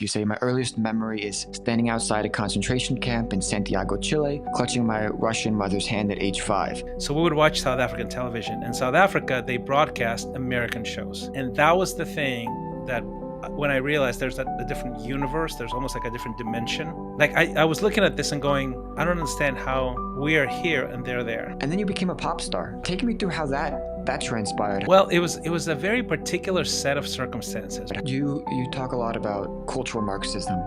You say, my earliest memory is standing outside a concentration camp in Santiago, Chile, clutching my Russian mother's hand at age 5. So we would watch South African television. In South Africa, they broadcast American shows. And that was the thing that when I realized there's a different universe, there's almost like a different dimension. Like I was looking at this and going, I don't understand how we are here and they're there. And then you became a pop star. Take me through how that transpired. Well, it was a very particular set of circumstances. You talk a lot about cultural Marxism.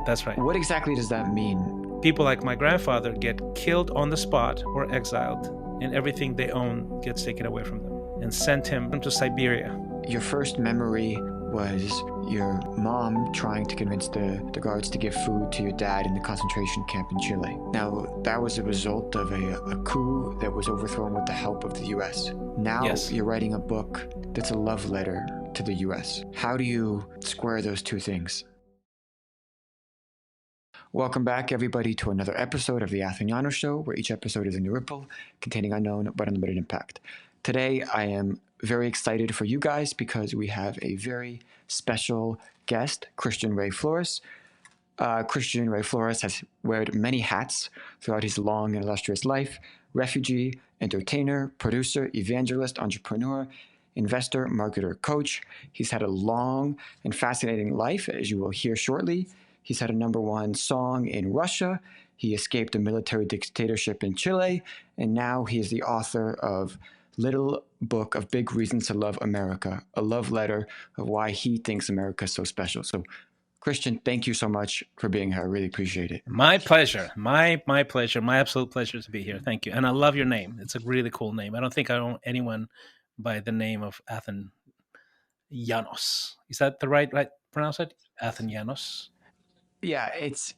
That's right. What exactly does that mean? People like my grandfather get killed on the spot or exiled, and everything they own gets taken away from them and sent him to Siberia. Your first memory was your mom trying to convince the guards to give food to your dad in the concentration camp in Chile. Now, that was a result of a coup that was overthrown with the help of the U.S. Now Yes. You're writing a book that's a love letter to the U.S. How do you square those two things? Welcome back, everybody, to another episode of the Atheniano Show, where each episode is a new ripple containing unknown but unlimited impact. Today, I am very excited for you guys because we have a very special guest, Christian Ray Flores. Christian Ray Flores has worn many hats throughout his long and illustrious life: refugee, entertainer, producer, evangelist, entrepreneur, investor, marketer, coach. He's had a long and fascinating life, as you will hear shortly. He's had a #1 song in Russia. He escaped a military dictatorship in Chile, and now he is the author of Little Book of Big Reasons to Love America, a love letter of why he thinks America is so special. So, Christian, thank you so much for being here. I really appreciate it. My pleasure. My pleasure. My absolute pleasure to be here. Thank you. And I love your name. It's a really cool name. I don't think I know anyone by the name of Athenianos. Is that the right pronounce it? Athenianos? Yeah, it's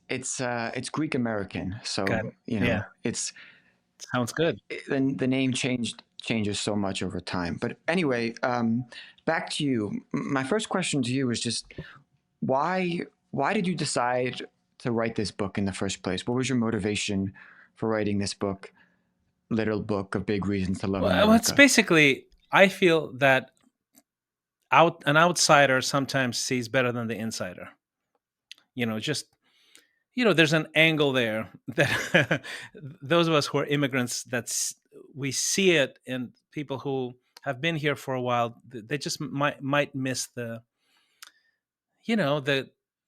Greek American, so Got it. Yeah. it's Sounds good. the name changes so much over time. But anyway, back to you. My first question to you is just why did you decide to write this book in the first place? What was your motivation for writing this book, Little Book of Big Reasons to Love America? Well, it's basically, I feel that an outsider sometimes sees better than the insider. There's an angle there that those of us who are immigrants, we see it in people who have been here for a while. They just might miss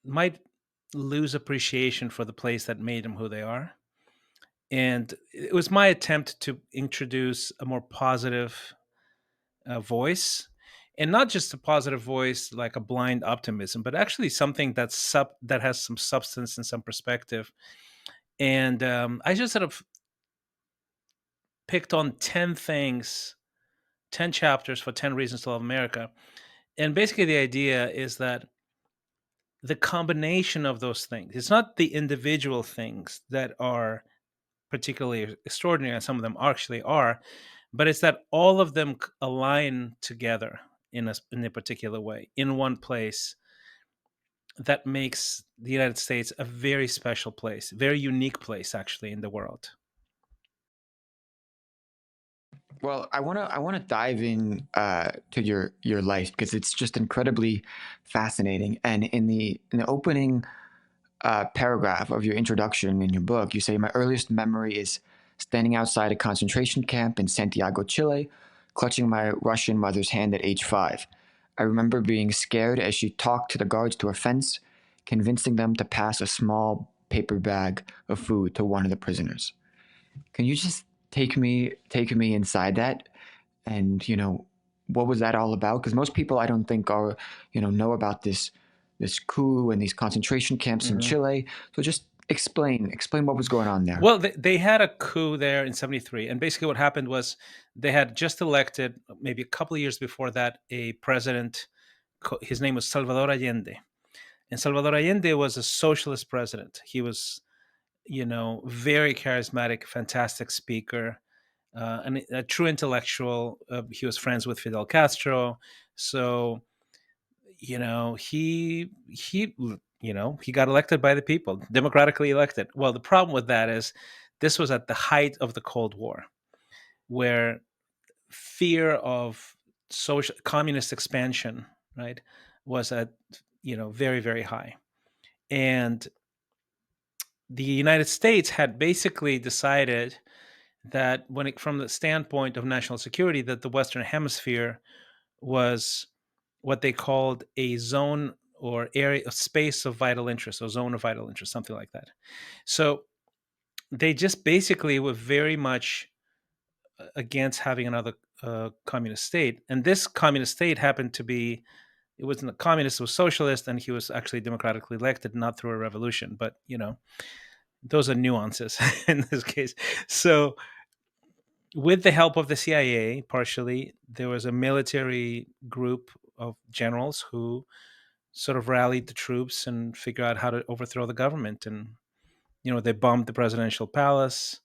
might lose appreciation for the place that made them who they are. And it was my attempt to introduce a more positive voice, and not just a positive voice like a blind optimism, but actually something that has some substance and some perspective. And I just sort of picked on 10 things, 10 chapters for 10 reasons to love America. And basically the idea is that the combination of those things, it's not the individual things that are particularly extraordinary, and some of them actually are, but it's that all of them align together in a particular way, in one place, that makes the United States a very special place, very unique place, actually, in the world. Well, I want to dive in to your life because it's just incredibly fascinating. And in the opening paragraph of your introduction in your book, you say, my earliest memory is standing outside a concentration camp in Santiago, Chile, clutching my Russian mother's hand at age 5. I remember being scared as she talked to the guards to a fence, convincing them to pass a small paper bag of food to one of the prisoners. Can you just take me inside that? And what was that all about? Because most people, I don't think, are know about this coup and these concentration camps in Chile. So just explain what was going on there. Well, they had a coup there in 1973. And basically what happened was they had just elected, maybe a couple of years before that, a president. His name was Salvador Allende. And Salvador Allende was a socialist president. He was, very charismatic, fantastic speaker, and a true intellectual. He was friends with Fidel Castro. So, he got elected by the people, democratically elected. Well, the problem with that is this was at the height of the Cold War, where fear of social communist expansion, right, was at very, very high. And the United States had basically decided that from the standpoint of national security, that the Western Hemisphere was what they called a zone or area, a space of vital interest, or zone of vital interest, something like that. So they just basically were very much against having another communist state. And this communist state happened to be, it wasn't a communist, it was socialist, and he was actually democratically elected, not through a revolution. But, those are nuances in this case. So, with the help of the CIA, partially, there was a military group of generals who sort of rallied the troops and figured out how to overthrow the government. And, they bombed the presidential palace,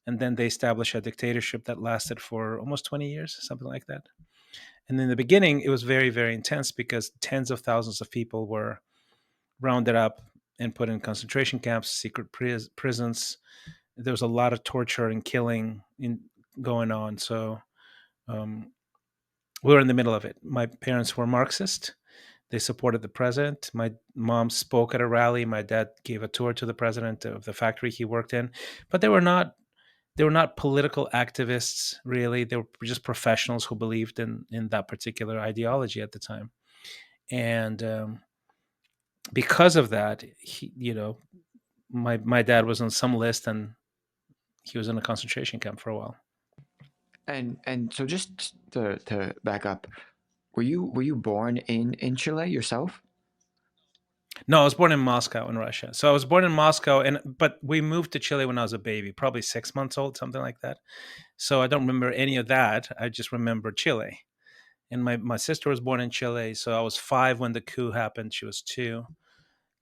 and then they established a dictatorship that lasted for almost 20 years, something like that. And in the beginning, it was very, very intense because tens of thousands of people were rounded up and put in concentration camps, secret prisons. There was a lot of torture and killing going on. So um, we were in the middle of it. My parents were Marxist. They supported the president. My mom spoke at a rally. My dad gave a tour to the president of the factory he worked in. But they were not political activists, really. They were just professionals who believed in that particular ideology at the time. And because of that, my dad was on some list, and he was in a concentration camp for a while. And so just to back up, were you born in Chile yourself? No, I was born in Moscow, in Russia. So I was born in Moscow, but we moved to Chile when I was a baby, probably 6 months old, something like that. So I don't remember any of that. I just remember Chile. And my sister was born in Chile, so I was 5 when the coup happened. She was 2,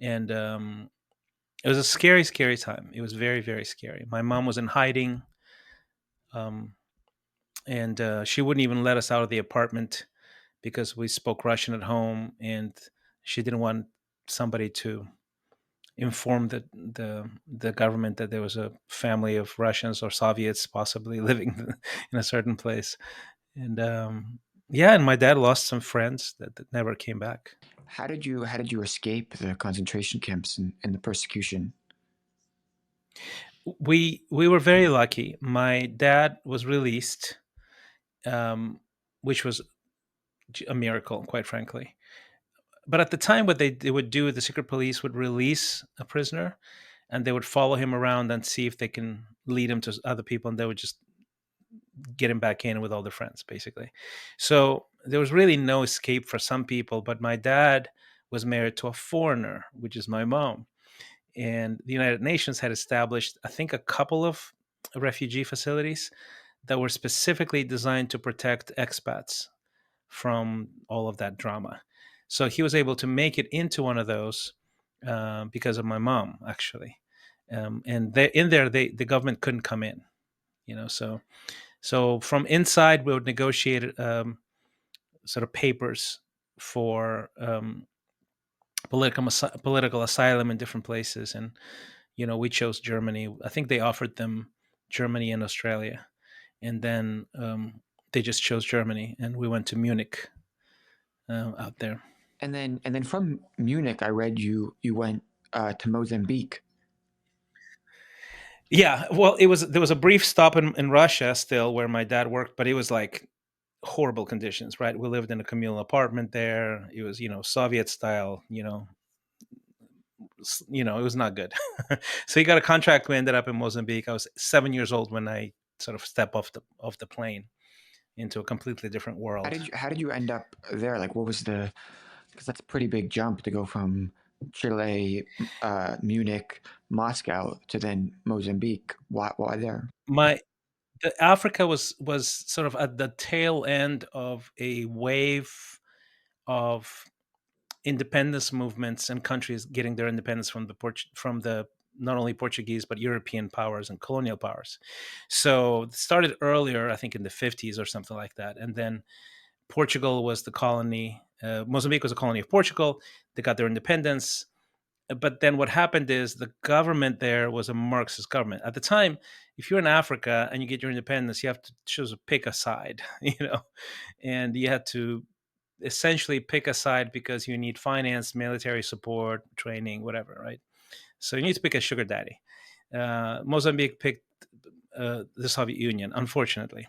and it was a scary, scary time. It was very, very scary. My mom was in hiding, um, and she wouldn't even let us out of the apartment because we spoke Russian at home, and she didn't want somebody to inform the government that there was a family of Russians or Soviets possibly living in a certain place. And yeah, and my dad lost some friends that never came back. How did you escape the concentration camps and the persecution? We were very lucky. My dad was released, um, which was a miracle, quite frankly. But at the time, what they would do, the secret police would release a prisoner, and they would follow him around and see if they can lead him to other people, and they would just get him back in with all their friends, basically. So there was really no escape for some people. But my dad was married to a foreigner, which is my mom, and the United Nations had established, I think, a couple of refugee facilities that were specifically designed to protect expats from all of that drama. So he was able to make it into one of those because of my mom, actually. And in there, the government couldn't come in, So from inside, we would negotiate sort of papers for political asylum in different places, and we chose Germany. I think they offered them Germany and Australia, and then they just chose Germany, and we went to Munich out there. And then from Munich, I read you went to Mozambique. Yeah, well, there was a brief stop in Russia still where my dad worked, but it was like horrible conditions, right? We lived in a communal apartment there. It was, Soviet style, it was not good. So he got a contract. We ended up in Mozambique. I was 7 years old when I sort of step off the plane into a completely different How world. did you how did you end up there? Like, what was the? Because that's a pretty big jump to go from Chile, Munich, Moscow to then Mozambique. Why there? My Africa was sort of at the tail end of a wave of independence movements and countries getting their independence from the not only Portuguese but European powers and colonial powers. So it started earlier, I think in the 50s or something like that, and then Portugal was the colony. Mozambique was a colony of Portugal. They got their independence, but then what happened is the government there was a Marxist government at the time. If you're in Africa and you get your independence, you have to choose pick a side, and you had to essentially pick a side because you need finance, military support, training, whatever, right? So you need to pick a sugar daddy. Mozambique picked the Soviet Union, unfortunately,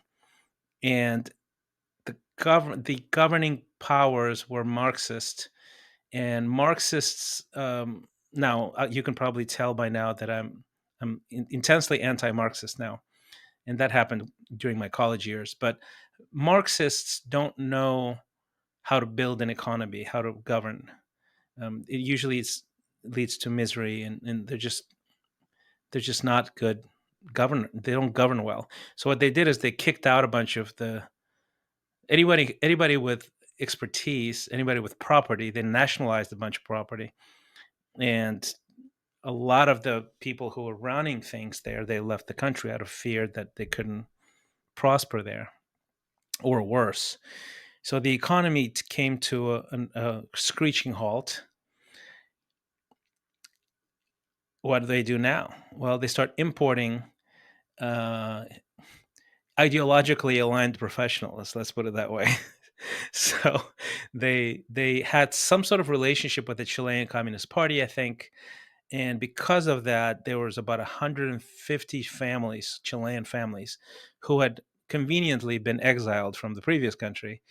and the governing powers were Marxist, and Marxists. Now you can probably tell by now that I'm intensely anti-Marxist now, and that happened during my college years. But Marxists don't know how to build an economy, how to govern. It usually leads to misery, and they're just not good govern. They don't govern well. So what they did is they kicked out a bunch of the anybody with expertise, anybody with property. They nationalized a bunch of property, and a lot of the people who were running things there, they left the country out of fear that they couldn't prosper there, or worse. So the economy came to a screeching halt. What do they do now? Well, they start importing uh, ideologically aligned professionals. Let's put it that way. So they had some sort of relationship with the Chilean Communist Party, I think, and because of that, there was about 150 families, Chilean families, who had conveniently been exiled from the previous country,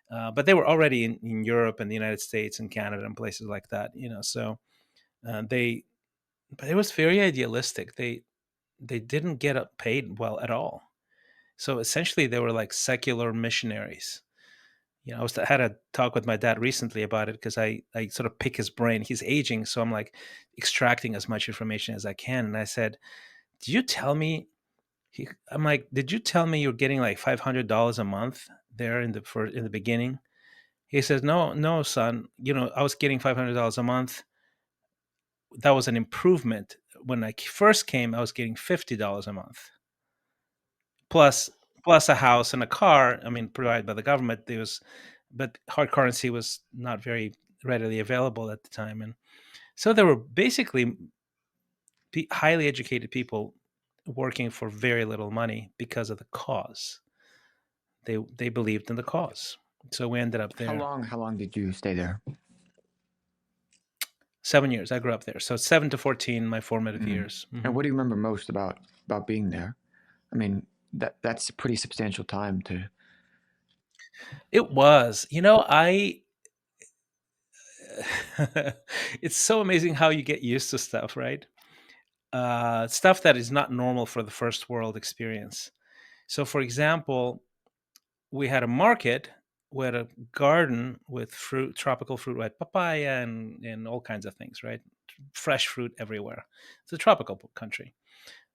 but they were already in Europe and the United States and Canada and places like that. So they, but it was very idealistic. They didn't get paid well at all. So essentially, they were like secular missionaries. I had a talk with my dad recently about it because I sort of pick his brain. He's aging, so I'm like extracting as much information as I can. And I said, "Did you tell me?" I'm like, "Did you tell me you're getting like $500 a month there in the beginning?" He says, "No, no, son. I was getting $500 a month. That was an improvement. When I first came, I was getting $50 a month plus plus a house and a car. I mean, provided by the government. But hard currency was not very readily available at the time, and so there were basically highly educated people working for very little money because of the cause. They believed in the cause, so we ended up How there. long? How long did you stay there? 7 years. I grew up there, so 7 to 14, my formative Mm. years. And what do you remember most about being there? I mean, that's a pretty substantial time to. It was, I. It's so amazing how you get used to stuff, right? Stuff that is not normal for the first world experience. So, for example, we had a market. We had a garden with fruit, tropical fruit, right? Papaya and all kinds of things, right? Fresh fruit everywhere. It's a tropical country.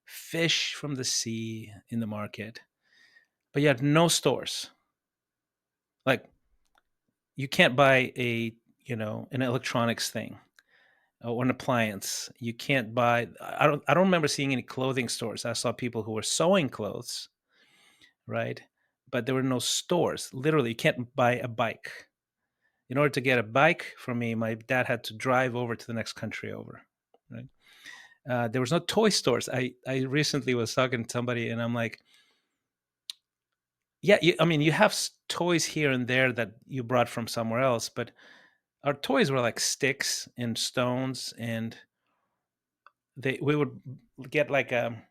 Fish from the sea in the market, but you had no stores. Like you can't buy an electronics thing or an appliance. You can't buy. I don't remember seeing any clothing stores. I saw people who were sewing clothes, right? But there were no stores. Literally, you can't buy a bike. In order to get a bike from me, my dad had to drive over to the next country over. Right? There was no toy stores. I recently was talking to somebody, and I'm like, yeah, I mean, you have toys here and there that you brought from somewhere else, but our toys were like sticks and stones, and we would get like a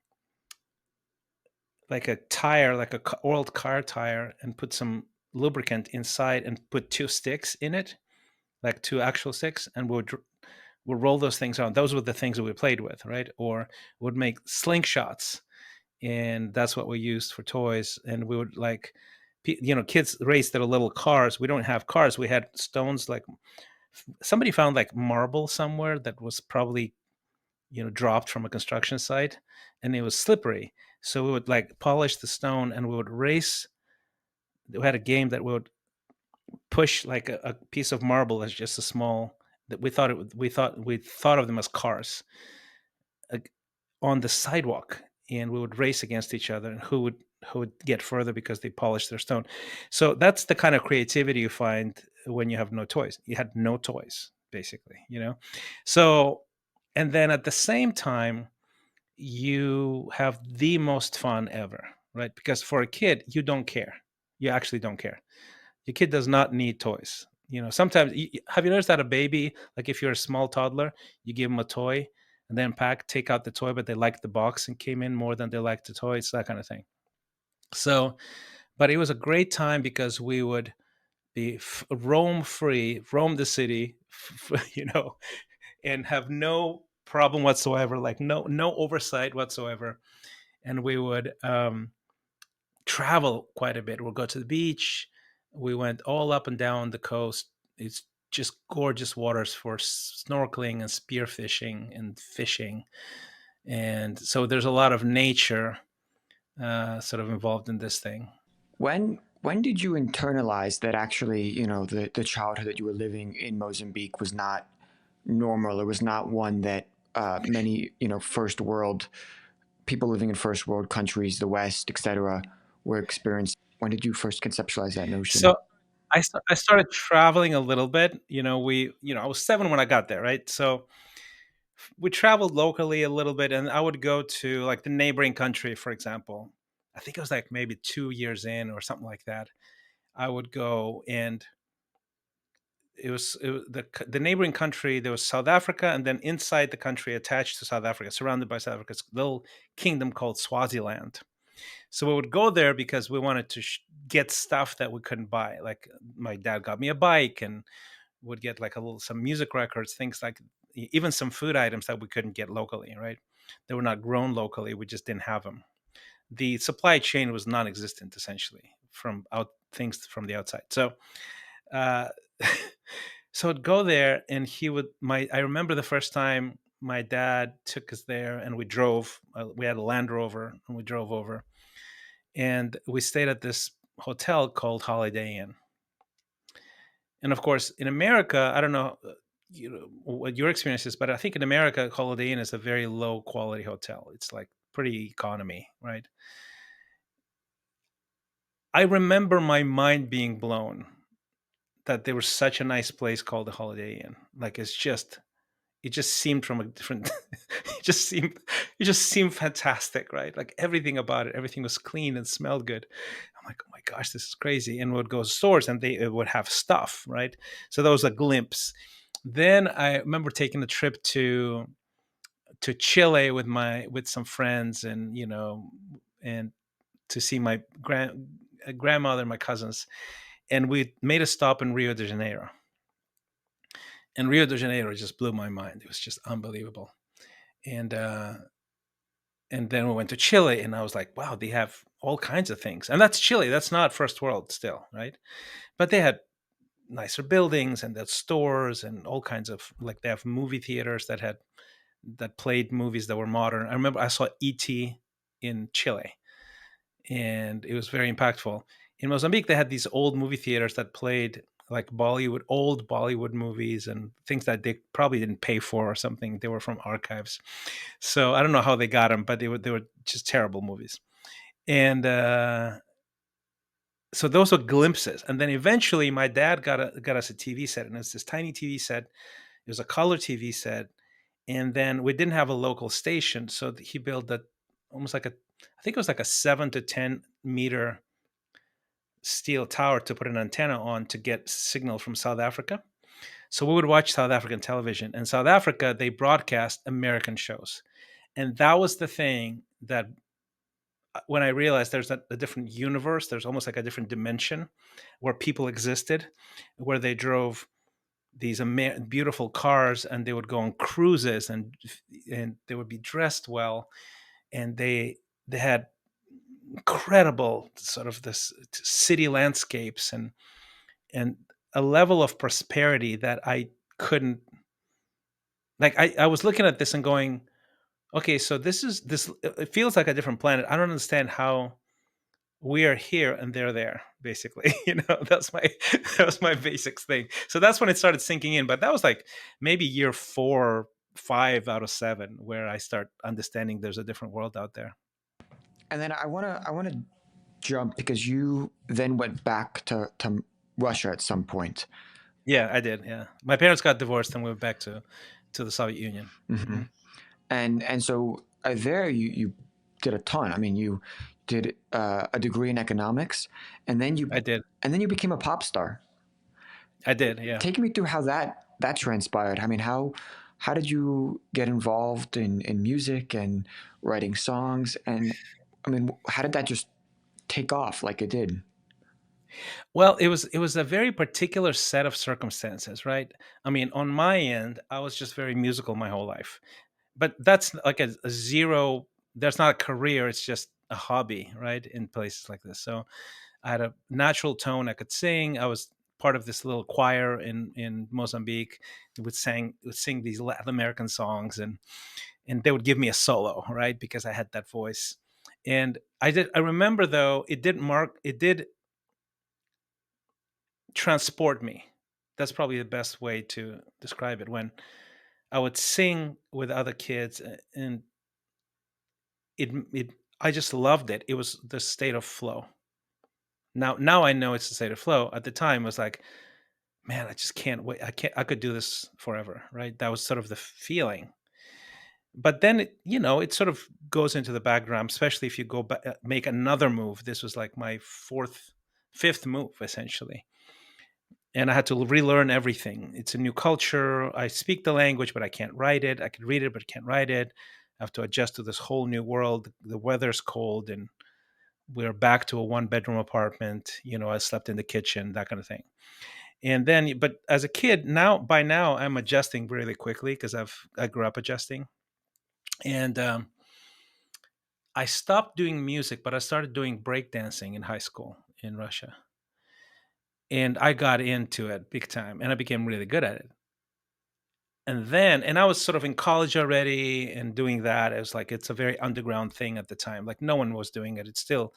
tire, like a oiled car tire, and put some lubricant inside and put two sticks in it, like two actual sticks, and we'd roll those things on. Those were the things that we played with, right? Or would make slingshots, and that's what we used for toys. And we would kids raced their little cars. We don't have cars. We had stones. Like somebody found like marble somewhere that was probably dropped from a construction site, and it was slippery. So we would like polish the stone, and we would race. We had a game that we would push like a piece of marble as just a small that we thought of them as cars like, on the sidewalk, and we would race against each other, and who would get further because they polished their stone. So that's the kind of creativity you find when you have no toys. You had no toys, basically. So, and then at the same time, you have the most fun ever, right? Because for a kid, you don't care. You actually don't care. Your kid does not need toys. Sometimes have you noticed that a baby, like if you're a small toddler, you give them a toy and then take out the toy, but they like the box and came in more than they liked the toy. It's that kind of thing. So, but it was a great time because we would be roam free, roam the city, and have no problem whatsoever, like no oversight whatsoever. And we would travel quite a bit. We'll go to the beach. We went all up and down the coast. It's just gorgeous waters for snorkeling and spearfishing and fishing. And so there's a lot of nature sort of involved in this thing. When did you internalize that actually, the childhood that you were living in Mozambique was not normal? It was not one that many, first world people living in first world countries, the West, etc., were experiencing. When did you first conceptualize that notion? So I started traveling a little bit. I was 7 when I got there, right? So we traveled locally a little bit, and I would go to like the neighboring country, for example. I think it was like maybe 2 years in or something like that. I would go, and it was the neighboring country. There was South Africa, and then inside the country, attached to South Africa, surrounded by South Africa's little kingdom called Swaziland. So we would go there because we wanted to get stuff that we couldn't buy. Like my dad got me a bike, and would get like some music records, things like even some food items that we couldn't get locally. Right, they were not grown locally. We just didn't have them. The supply chain was non-existent essentially from out things from the outside. So uh, so I'd go there, and he would my I remember the first time my dad took us there, and we drove. We had a Land Rover, and we drove over, and we stayed at this hotel called Holiday Inn. And of course, in America, I don't know, what your experience is, but I think in America, Holiday Inn is a very low quality hotel. It's like pretty economy, right? I remember my mind being blown that there was such a nice place called the Holiday Inn. Like it just seemed from a different it just seemed fantastic, right? Like everything about it, everything was clean and smelled good. I'm like, oh my gosh, this is crazy. And we'd go to stores, and they would have stuff, right? So that was a glimpse. Then I remember taking a trip to Chile with some friends, and and to see my grandmother and my cousins, and we made a stop in Rio de Janeiro. And Rio de Janeiro just blew my mind. It was just unbelievable. And then we went to Chile, and I was like, wow, they have all kinds of things. And that's Chile. That's not first world still, right? But they had nicer buildings, and there's stores and all kinds of, like, they have movie theaters that played movies that were modern. I remember I saw E.T. in Chile, and it was very impactful. In Mozambique, they had these old movie theaters that played like old Bollywood movies and things that they probably didn't pay for or something. They were from archives. So I don't know how they got them, but they were just terrible movies. And so those were glimpses. And then eventually, my dad got us a TV set, and it's this tiny TV set. It was a color TV set, and then we didn't have a local station, so he built almost like I think it was like a 7 to 10 meter steel tower to put an antenna on to get signal from South Africa. So we would watch South African television. And South Africa, they broadcast American shows. And that was the thing that, when I realized there's a different universe, there's almost like a different dimension where people existed, where they drove these beautiful cars, and they would go on cruises, and they would be dressed well, and they had incredible sort of this city landscapes, and a level of prosperity that I couldn't, like, I was looking at this and going, okay, so this it feels like a different planet. I don't understand how we are here and they're there, basically. That's my that was my basics thing. So that's when it started sinking in. But that was like maybe year 4, 5 out of 7 where I start understanding there's a different world out there. And then I want to jump because you then went back to Russia at some point. Yeah, I did. Yeah, my parents got divorced, and we went back to the Soviet Union. Hmm. Hmm. And so there you did a ton. I mean, you did a degree in economics, and then you I did. became a pop star. I did, yeah. Take me through how that transpired. I mean, how did you get involved in music and writing songs? And I mean, how did that just take off like it did? Well, it was a very particular set of circumstances, right? I mean, on my end, I was just very musical my whole life. But that's like a zero, that's not a career, it's just a hobby, right? In places like this. So I had a natural tone, I could sing. I was part of this little choir in Mozambique. It would sing these Latin American songs, and they would give me a solo, right? Because I had that voice. And I remember though, it did transport me. That's probably the best way to describe it. When I would sing with other kids, and it I just loved it. It was the state of flow. Now I know it's the state of flow. At the time, it was like, man, I just can't wait. I could do this forever, right? That was sort of the feeling. But then it sort of goes into the background, especially if you go back, make another move. This was like my fifth move essentially, and I had to relearn everything. It's a new culture. I speak the language, but I can't write it. I can read it, but can't write it. I have to adjust to this whole new world. The weather's cold, and we're back to a one-bedroom apartment. I slept in the kitchen, that kind of thing. And then, but as a kid, by now, I'm adjusting really quickly because I grew up adjusting. And I stopped doing music, but I started doing breakdancing in high school in Russia, and I got into it big time, and I became really good at it. And I was sort of in college already and doing that. It was like it's a very underground thing at the time. Like no one was doing it. It's still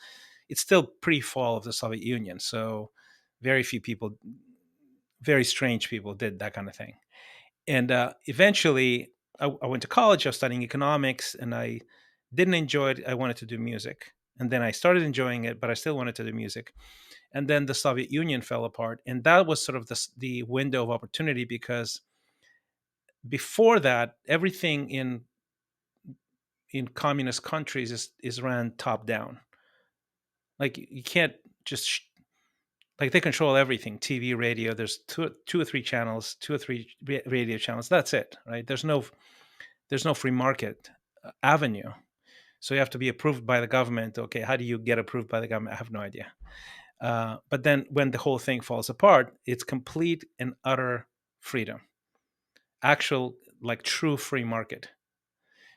pre-fall of the Soviet Union, so very few people, very strange people, did that kind of thing. And eventually, I went to college. I was studying economics, and I didn't enjoy it. I wanted to do music, and then I started enjoying it, but I still wanted to do music. And then the Soviet Union fell apart, and that was sort of the window of opportunity, because before that, everything in communist countries is ran top down. Like you can't just like they control everything. TV, radio. There's two or three channels, two or three radio channels. That's it, right? There's no free market avenue. So you have to be approved by the government. Okay, how do you get approved by the government? I have no idea. But then when the whole thing falls apart, it's complete and utter freedom, actual like true free market.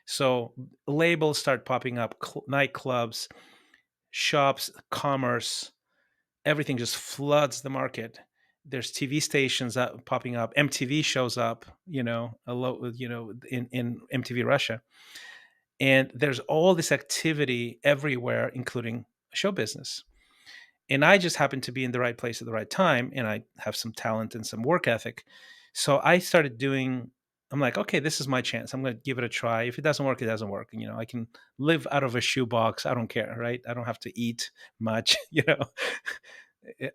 So labels start popping up, nightclubs, shops, commerce, everything just floods the market. There's TV stations that popping up. MTV shows up, in MTV Russia, and there's all this activity everywhere, including show business. And I just happened to be in the right place at the right time, and I have some talent and some work ethic. So I started doing. I'm like, okay, this is my chance. I'm going to give it a try. If it doesn't work, it doesn't work. I can live out of a shoebox. I don't care, right? I don't have to eat much.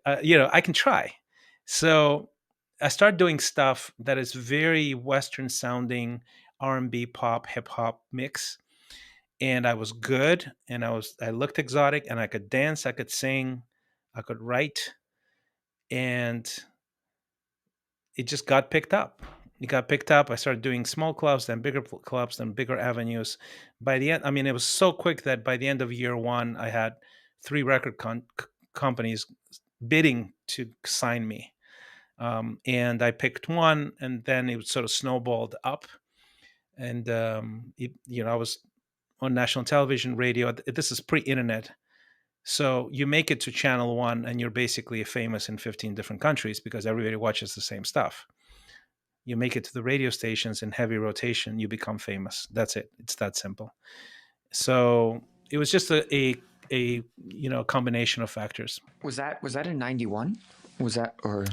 I can try. So I started doing stuff that is very Western sounding, R&B, pop, hip hop mix, and I was good, and I looked exotic, and I could dance, I could sing, I could write, and it just got picked up. It got picked up. I started doing small clubs, then bigger clubs, then bigger avenues. By the end, I mean, it was so quick that by the end of year one, I had three record companies bidding to sign me. And I picked one, and then it sort of snowballed up. And I was on national television, radio. This is pre-internet, so you make it to channel one, and you're basically famous in 15 different countries because everybody watches the same stuff. You make it to the radio stations in heavy rotation, you become famous. That's it. It's that simple. So it was just a combination of factors. Was that in '91? Was that or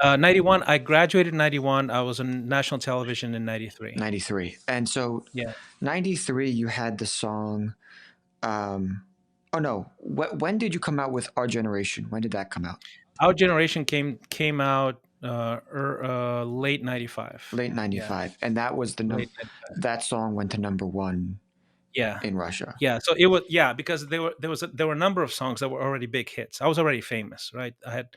91. I graduated in 91. I was on national television in 93. '93? And so Yeah. '93, you had the song. Um, oh no, when did you come out with Our Generation? When did that come out? Our generation came out late 95. Late Yeah. '95, and that was the Late 95. that song went to number one Yeah. in Russia. Yeah, so it was, yeah, because there were a number of songs that were already big hits. I was already famous, right? I had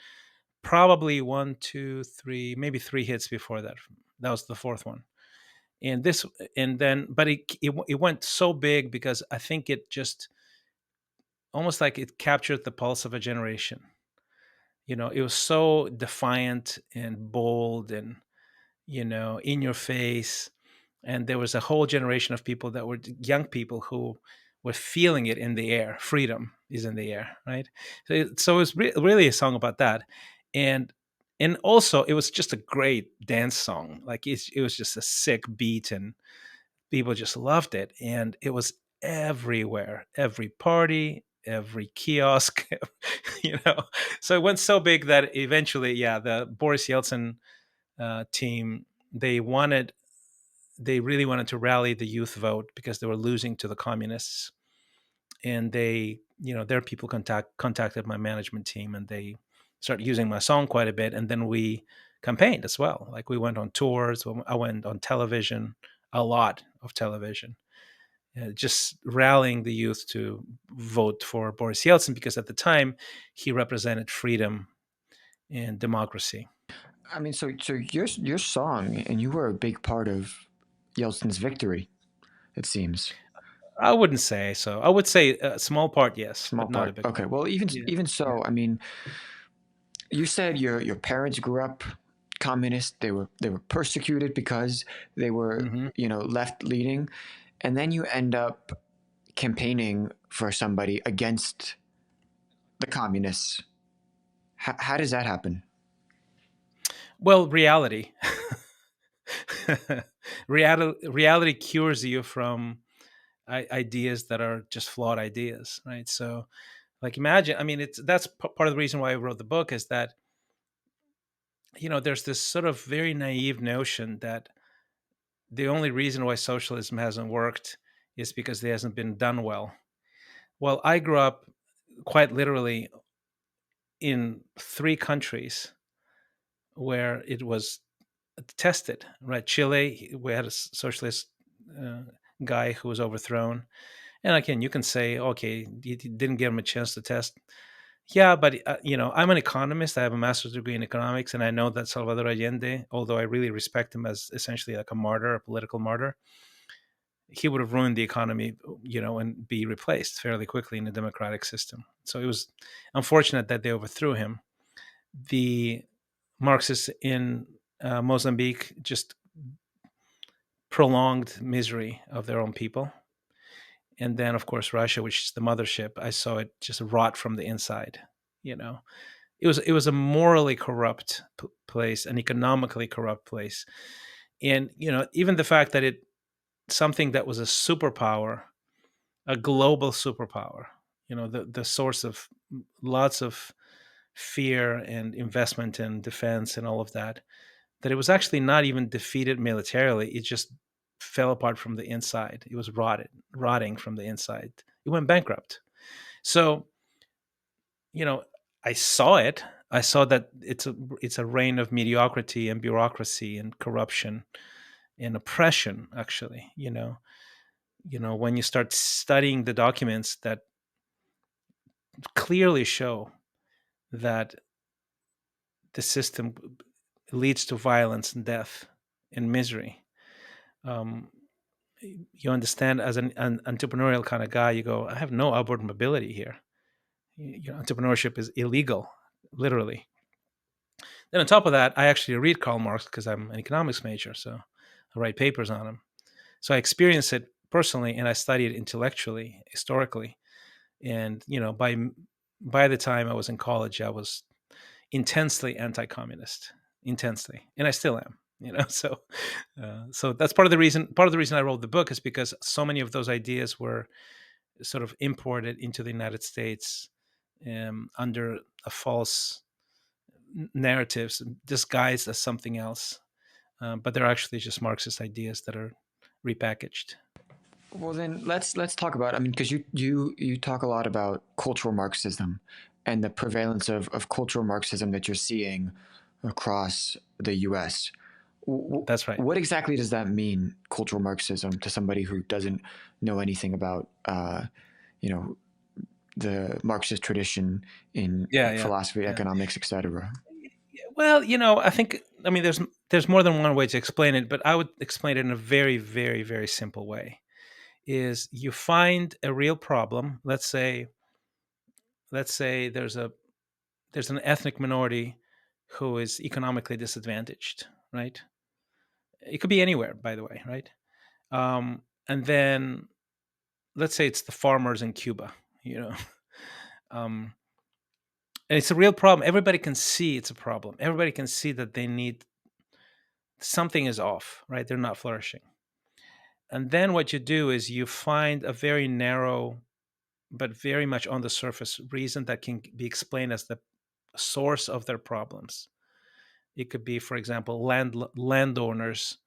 probably one, two, three, maybe three hits before that. That was the fourth one. And this, and then, but it went so big because I think it just almost like it captured the pulse of a generation. It was so defiant and bold and, in your face. And there was a whole generation of people that were young people who were feeling it in the air. Freedom is in the air, right? So it was really a song about that. And also it was just a great dance song. Like it was just a sick beat, and people just loved it. And it was everywhere, every party, every kiosk, you know. So it went so big that eventually, yeah, the Boris Yeltsin team, they really wanted to rally the youth vote because they were losing to the communists. And their people contacted my management team, and they started using my song quite a bit. And then we campaigned as well. Like we went on tours. I went on television, a lot of television, just rallying the youth to vote for Boris Yeltsin because at the time he represented freedom and democracy. I mean, so your song, and you were a big part of Yeltsin's victory. It seems. I wouldn't say so. I would say a small part, yes, Small but not a part. big Okay. part. Well, even Yeah, even yeah. so, I mean, you said your parents grew up communist. They were persecuted because they were Hmm. left leaning, and then you end up campaigning for somebody against the communists. How does that happen? Well, reality. Reality cures you from ideas that are just flawed ideas, right? So, like, imagine. I mean, that's part of the reason why I wrote the book is that there's this sort of very naive notion that the only reason why socialism hasn't worked is because it hasn't been done well. Well, I grew up quite literally in three countries where it was tested, right? Chile, we had a socialist uh, guy who was overthrown. And again, you can say, okay, you didn't give him a chance to test. Yeah, but I'm an economist. I have a master's degree in economics, and I know that Salvador Allende, although I really respect him as essentially like a martyr, a political martyr, he would have ruined the economy, and be replaced fairly quickly in a democratic system. So it was unfortunate that they overthrew him. The Marxists in Mozambique just prolonged misery of their own people. And then, of course, Russia, which is the mothership, I saw it just rot from the inside. You know, it was a morally corrupt place, an economically corrupt place, and even the fact that something that was a superpower, a global superpower, the source of lots of fear and investment in defense and all of that, that it was actually not even defeated militarily. It just fell apart from the inside. It was rotting from the inside. It went bankrupt. So, you know, I saw it. I saw that it's a reign of mediocrity and bureaucracy and corruption and oppression. Actually, when you start studying the documents that clearly show that the system leads to violence and death and misery. Um, you understand, as an entrepreneurial kind of guy, you go, I have no upward mobility here. Entrepreneurship is illegal, literally. Then on top of that, I actually read Karl Marx because I'm an economics major, so I write papers on him. So I experience it personally, and I study it intellectually, historically. And by the time I was in college, I was intensely anti-communist, intensely, and I still am. So that's part of the reason. Part of the reason I wrote the book is because so many of those ideas were sort of imported into the United States under a false narratives disguised as something else, but they're actually just Marxist ideas that are repackaged. Well, then let's talk about. I mean, because you talk a lot about cultural Marxism and the prevalence of cultural Marxism that you're seeing across the U.S. That's right. What exactly does that mean, cultural Marxism, to somebody who doesn't know anything about, you know, the Marxist tradition in Yeah, yeah, philosophy, yeah. economics, etc.? Well, I think, I mean, there's more than one way to explain it, but I would explain it in a very, very, very simple way. Is you find a real problem. Let's say there's an ethnic minority who is economically disadvantaged, right? It could be anywhere, by the way, right? And then let's say it's the farmers in Cuba, you know, um, and it's a real problem. Everybody can see it's a problem. Everybody can see that they need something is off, right? They're not flourishing. And then what you do is you find a very narrow, but very much on the surface reason that can be explained as the source of their problems. It could be, for example, landowners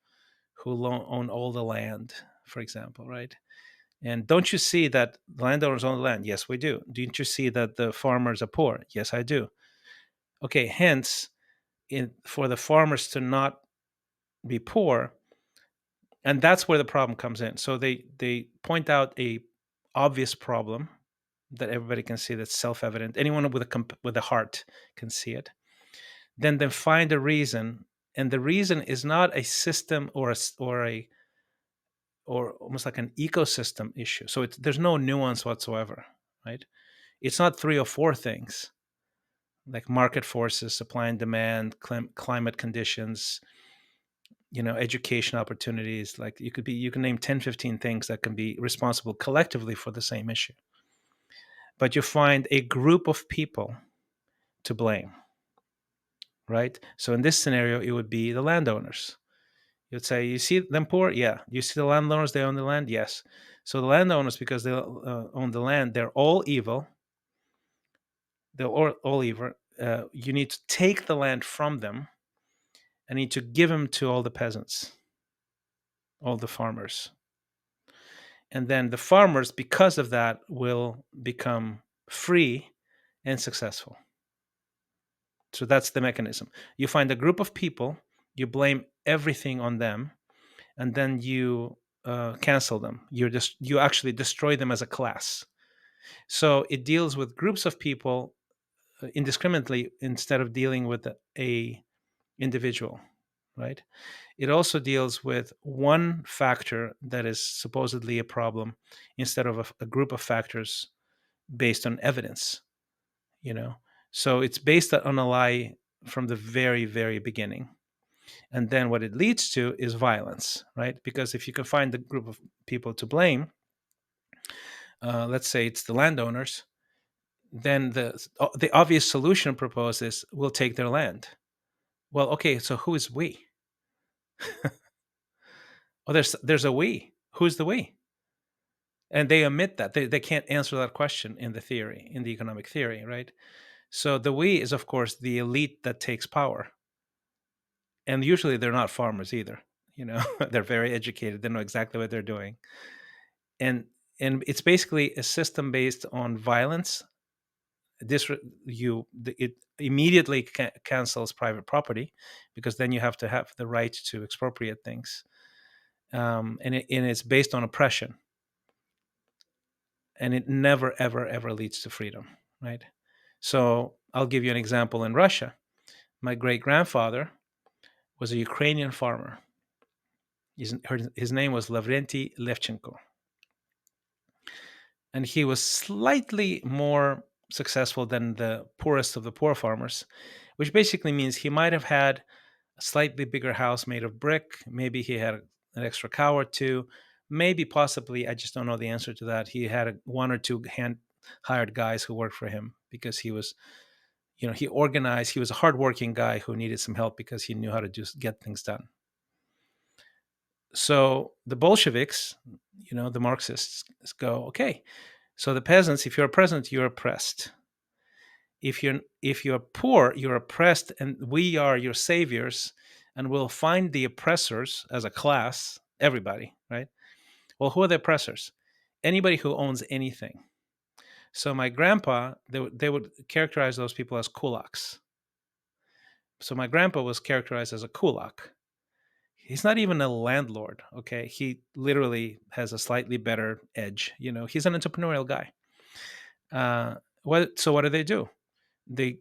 who own all the land, for example, right? And don't you see that the landowners own the land? Yes, we do. Don't you see that the farmers are poor? Yes, I do. Okay, hence, for the farmers to not be poor, and that's where the problem comes in. So they point out a obvious problem that everybody can see, that's self-evident. Anyone with a heart can see it. Then they find a reason, and the reason is not a system or almost like an ecosystem issue. So there's no nuance whatsoever, right? It's not three or four things like market forces, supply and demand, climate conditions, education opportunities. Like you can name 10, 15 things that can be responsible collectively for the same issue. But you find a group of people to blame, right? So in this scenario, it would be the landowners. You'd say, you see them poor? Yeah. You see the landowners, they own the land? Yes. So the landowners, because they own the land, they're all evil. They're all evil. You need to take the land from them and need to give them to all the peasants, all the farmers. And then the farmers, because of that, will become free and successful. So that's the mechanism. You find a group of people, you blame everything on them, and then you cancel them. You actually destroy them as a class. So it deals with groups of people indiscriminately instead of dealing with a individual, right? It also deals with one factor that is supposedly a problem instead of a group of factors based on evidence, you know. So it's based on a lie from the very, very beginning. And then what it leads to is violence, right? Because if you can find a group of people to blame, let's say it's the landowners, then the obvious solution proposed is we'll take their land. Well, okay, so who is we? Oh, there's a we. Who's the we? And they omit that. They can't answer that question in the theory, in the economic theory, right? So the we is, of course, the elite that takes power. And usually they're not farmers either. They're very educated. They know exactly what they're doing. And and it's basically a system based on violence. This it immediately cancels private property because then you have to have the right to expropriate things, and it's based on oppression, and it never ever ever leads to freedom, right? So I'll give you an example. In Russia, my great grandfather was a Ukrainian farmer. His name was Lavrenti Levchenko, and he was slightly more successful than the poorest of the poor farmers, which basically means he might have had a slightly bigger house made of brick. Maybe he had an extra cow or two. Maybe, possibly, I just don't know the answer to that. He had one or two hand hired guys who worked for him because he was, he organized. He was a hardworking guy who needed some help because he knew how to get things done. So the Bolsheviks, the Marxists, go, okay. So the peasants, if you're a peasant, you're oppressed. If you're poor, you're oppressed, and we are your saviors, and we'll find the oppressors as a class, everybody, right? Well, who are the oppressors? Anybody who owns anything. So my grandpa, they would characterize those people as kulaks. So my grandpa was characterized as a kulak. He's not even a landlord, okay? He literally has a slightly better edge. He's an entrepreneurial guy. So what do? They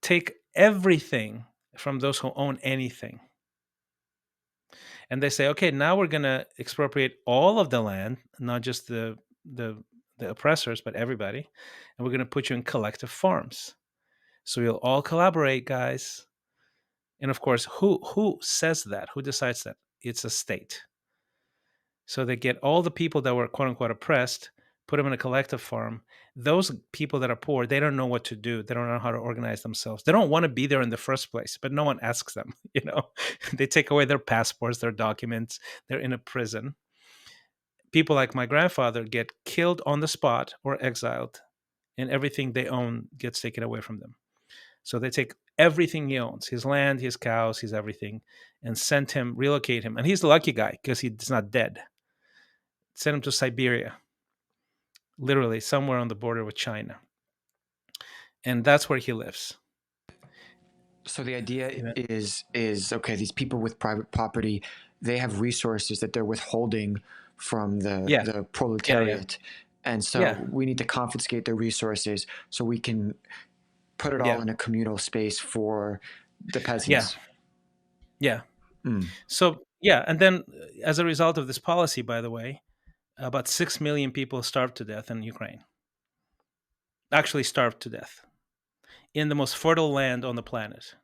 take everything from those who own anything. And they say, okay, now we're going to expropriate all of the land, not just the the oppressors, but everybody, and we're going to put you in collective farms. So you'll all collaborate, guys. And of course, who says that? Who decides that? It's a state. So they get all the people that were quote unquote oppressed, put them in a collective farm. Those people that are poor, they don't know what to do. They don't know how to organize themselves. They don't want to be there in the first place, but no one asks them. They take away their passports, their documents. They're in a prison. People like my grandfather get killed on the spot or exiled, and everything they own gets taken away from them. So they take everything he owns, his land, his cows, his everything, and send him, relocate him. And he's the lucky guy because he's not dead. Send him to Siberia, literally somewhere on the border with China. And that's where he lives. So the idea Yeah. is okay. These people with private property, they have resources that they're withholding from Yeah. the Yeah. Yeah. proletariat, and so Yeah. we need to confiscate their resources so we can put it all Yeah. in a communal space for the Yeah. peasants. Yeah. Mm. So, yeah. And then as a result of this policy, by the way, about 6 million people starved to death in Ukraine. Actually, starved to death in the most fertile land on the planet.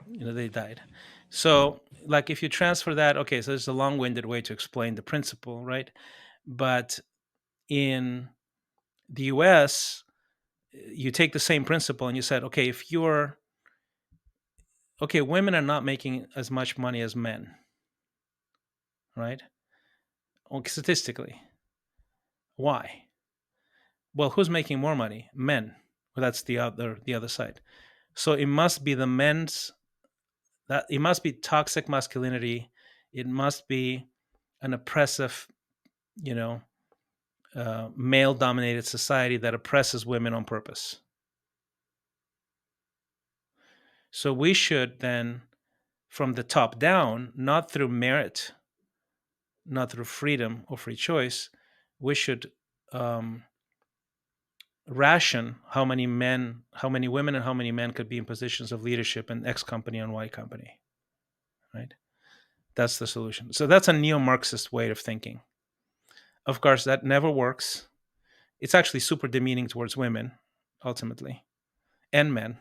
They died. So, like, if you transfer that, okay, so there's a long winded way to explain the principle, right? But in the US, you take the same principle and you said, okay, if you're, okay, women are not making as much money as men, right? Okay, statistically. Why? Well, who's making more money? Men. Well, that's the other side. So it must be the men's, that it must be toxic masculinity. It must be an oppressive, you know, male dominated society that oppresses women on purpose. So we should then, from the top down, not through merit, not through freedom or free choice, we should um, ration how many men, how many women, and how many men could be in positions of leadership in X company and Y company, right? That's the solution. So that's a neo Marxist way of thinking. Of course, that never works. It's actually super demeaning towards women, ultimately, and men,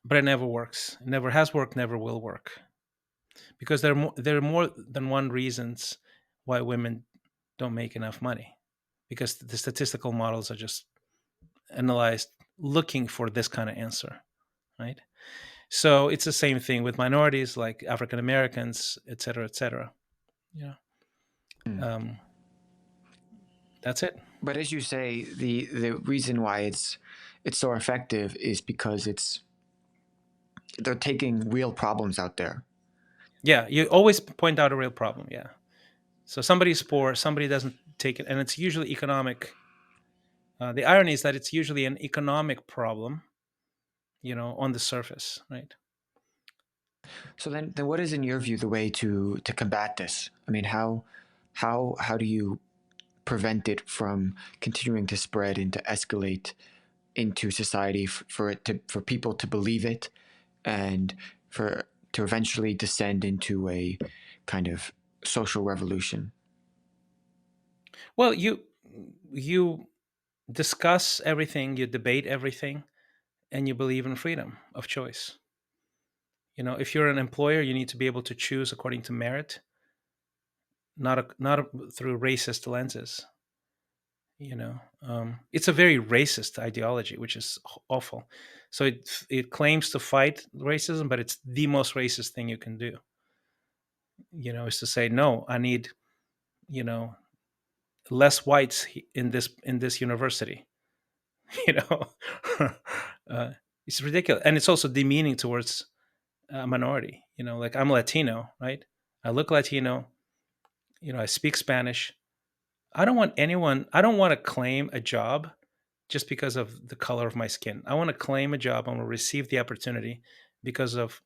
but it never works. It never has worked, never will work. Because there are more than one reasons why women don't make enough money. Because the statistical models are just analyzed looking for this kind of answer, right? So it's the same thing with minorities like African Americans, et cetera, et cetera. Yeah, Mm. um, that's it. But as you say, the reason why it's so effective is because they're taking real problems out there. Yeah, you always point out a real problem. Yeah. So somebody's poor, somebody doesn't take it, and it's usually economic. The irony is that it's usually an economic problem, on the surface, right? So then what is in your view the way to combat this? I mean, how do you prevent it from continuing to spread and to escalate into society for people to believe it and for to eventually descend into a kind of social revolution? Well, you discuss everything, you debate everything, and you believe in freedom of choice. If you're an employer, you need to be able to choose according to merit, not through racist lenses. It's a very racist ideology, which is awful. So it claims to fight racism, but it's the most racist thing you can do. Is to say no. I need you know less whites in this university. You know, uh, it's ridiculous, and it's also demeaning towards a minority. Like I'm Latino, right? I look Latino. I speak Spanish. I don't want to claim a job just because of the color of my skin. I want to claim a job. I want to receive the opportunity because of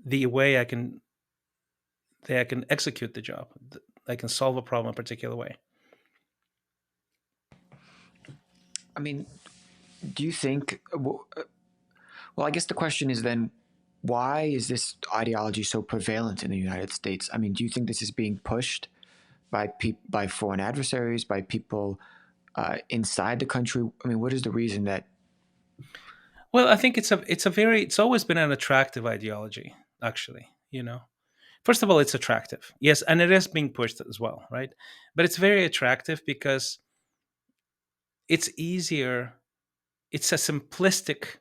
the way I can execute the job. I can solve a problem a particular way. I mean, Do you think? Well, I guess the question is then, why is this ideology so prevalent in the United States? I mean, do you think this is being pushed by by foreign adversaries, by people inside the country? I mean, what is the reason that? Well, I think it's always been an attractive ideology, actually. First of all, it's attractive, yes, and it is being pushed as well, right? But it's very attractive because it's easier. It's a simplistic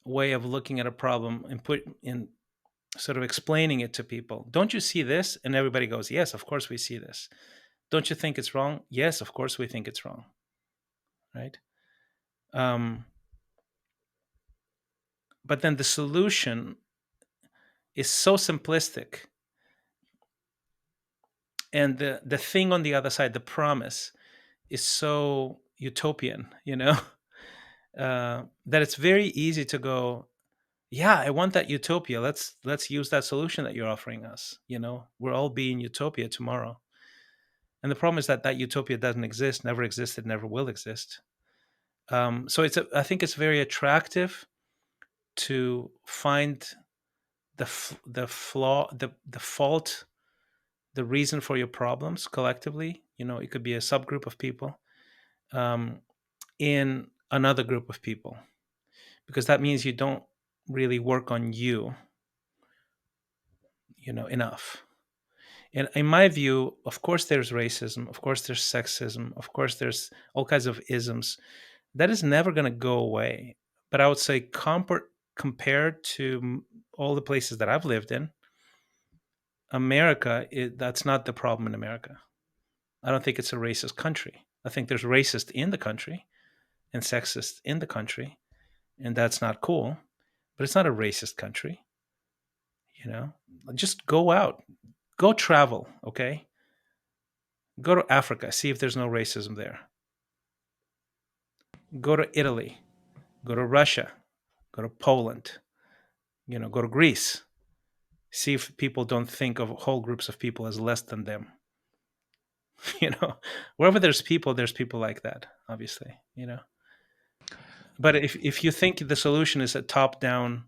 way of looking at a problem and put in sort of explaining it to people. Don't you see this? And everybody goes, yes, of course we see this. Don't you think it's wrong? Yes, of course we think it's wrong, right? Um, but then the solution is so simplistic, and the thing on the other side, the promise, is so utopian, that it's very easy to go, yeah, I want that utopia. Let's use that solution that you're offering us. We'll all be in utopia tomorrow. And the problem is that that utopia doesn't exist, never existed, never will exist. So I think it's very attractive to find the flaw, the fault, the reason for your problems collectively. It could be a subgroup of people, um, in another group of people, because that means you don't really work on enough. And in my view, of course, there's racism, of course, there's sexism, of course, there's all kinds of isms. That is never going to go away. But I would say, compared to all the places that I've lived in, America, that's not the problem in America. I don't think it's a racist country. I think there's racist in the country and sexist in the country, and that's not cool. But it's not a racist country. You know, just go out, go travel. Okay, go to Africa, see if there's no racism there. Go to Italy, go to Russia, go to Poland. Go to Greece. See if people don't think of whole groups of people as less than them. you know, Wherever there's people like that. Obviously. But if you think the solution is a top down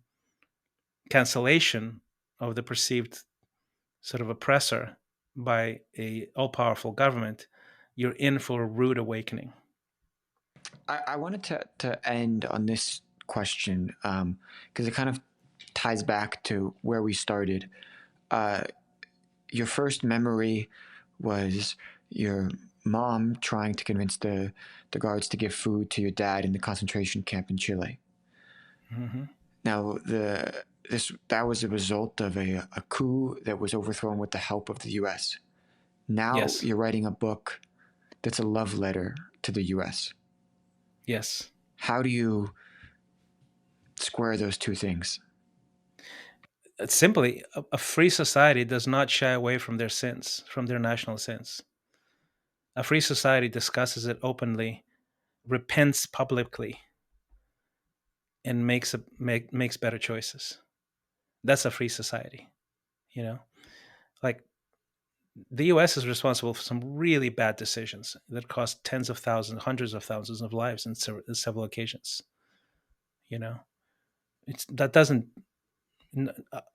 cancellation of the perceived sort of oppressor by a all powerful government, you're in for a rude awakening. I wanted to end on this question because it kind of ties back to where we started. Uh, your first memory was your mom trying to convince the guards to give food to your dad in the concentration camp in Chile. Hmm. Now, that was a result of a coup that was overthrown with the help of the U.S. Now Yes. you're writing a book that's a love letter to the U.S. Yes. How do you square those two things? It's simply a free society does not shy away from their sins, from their national sins. A free society discusses it openly, repents publicly, and makes better choices. That's a free society. You know, like the U.S. is responsible for some really bad decisions that cost tens of thousands, hundreds of thousands of lives in several occasions. You know, it's that doesn't.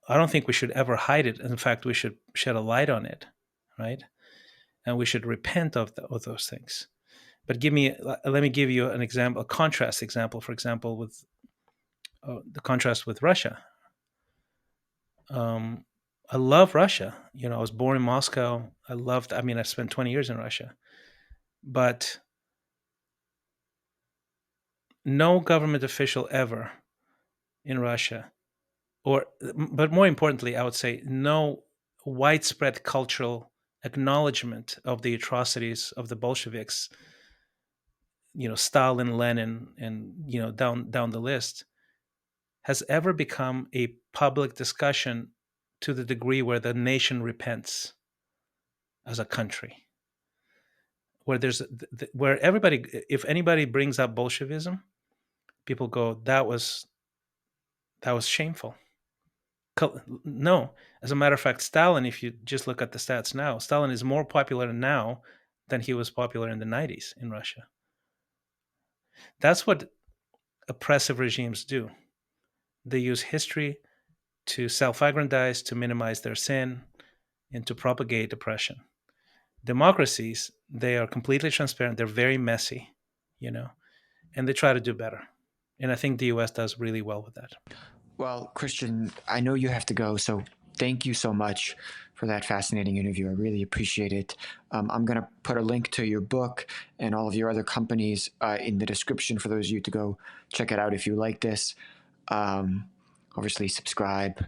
I don't think we should ever hide it. In fact, we should shed a light on it, right? And we should repent of those things. But let me give you an example, a contrast example. For example, with the contrast with Russia. Um, I love Russia. I was born in Moscow. I mean, I spent 20 years in Russia. But no government official ever in Russia, but more importantly, I would say no widespread cultural acknowledgement of the atrocities of the Bolsheviks, Stalin, Lenin, and down the list, has ever become a public discussion to the degree where the nation repents as a country, where where everybody, if anybody brings up Bolshevism, people go, that was shameful. No, as a matter of fact, Stalin, if you just look at the stats now, Stalin is more popular now than he was popular in the 90s in Russia. That's what oppressive regimes do. They use history to self-aggrandize, to minimize their sin, and to propagate oppression. Democracies, they are completely transparent. They're very messy, you know, and they try to do better. And I think the US does really well with that. Well, Christian, I know you have to go, so thank you so much for that fascinating interview. I really appreciate it. I'm going to put a link to your book and all of your other companies in the description for those of you to go check it out if you like this. Um, Obviously, subscribe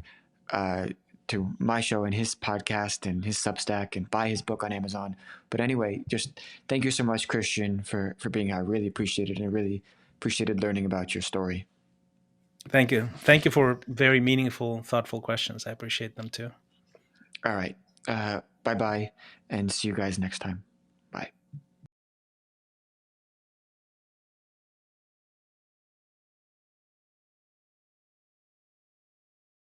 uh, to my show and his podcast and his Substack and buy his book on Amazon. But anyway, just thank you so much, Christian, for being here. I really appreciate it, and I really appreciated learning about your story. Thank you. Thank you for very meaningful, thoughtful questions. I appreciate them too. All right. Bye bye, and see you guys next time.